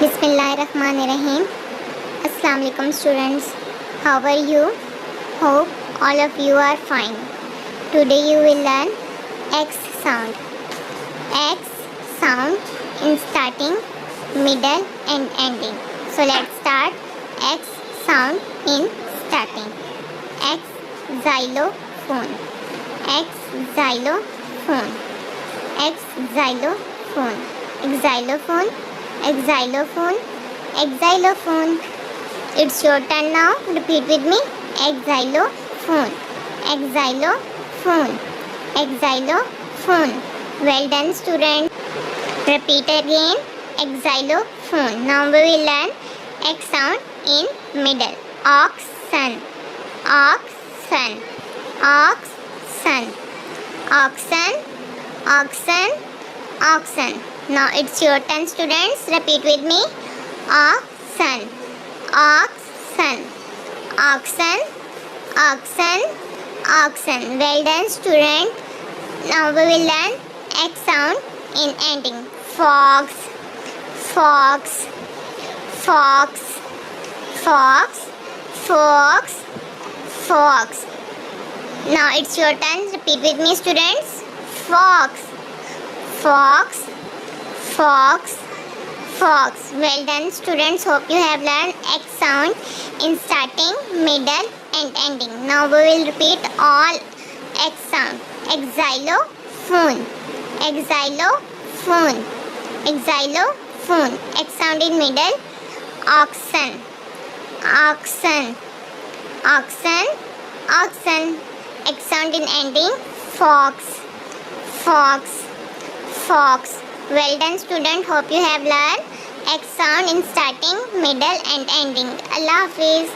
Bismillahirrahmanirrahim. Assalamu alaikum students. How are you? Hope all of you are fine. Today you will learn X sound. X sound in starting, middle and ending. So let's start X sound in starting. X xylophone. X xylophone. X xylophone. Xylophone. Xylophone. Xylophone. It's your turn now. Repeat with me. Xylophone. Xylophone. Xylophone. Well done, student. Repeat again. Xylophone. Now we will learn X sound in middle. Oxen. Oxen. Oxen. Oxen. Oxen. Oxen. Now it's your turn, students. Repeat with me. Oxen. Oxen. Oxen. Oxen. Oxen. Well done, student. Now we will learn X sound in ending. Fox. Fox. Fox. Fox. Fox. Fox. Now it's your turn. Repeat with me, students. Fox. Fox. Fox. Fox. Well done, students. Hope you have learned X sound in starting, middle and ending. Now we will repeat all X sound. Xylophone. Xylophone. Xylophone. X sound in middle. Oxen. Oxen. Oxen. Oxen. X sound in ending. Fox. Fox. Fox. Well done, student. Hope you have learned X sound in starting, middle and ending. Allah Hafiz.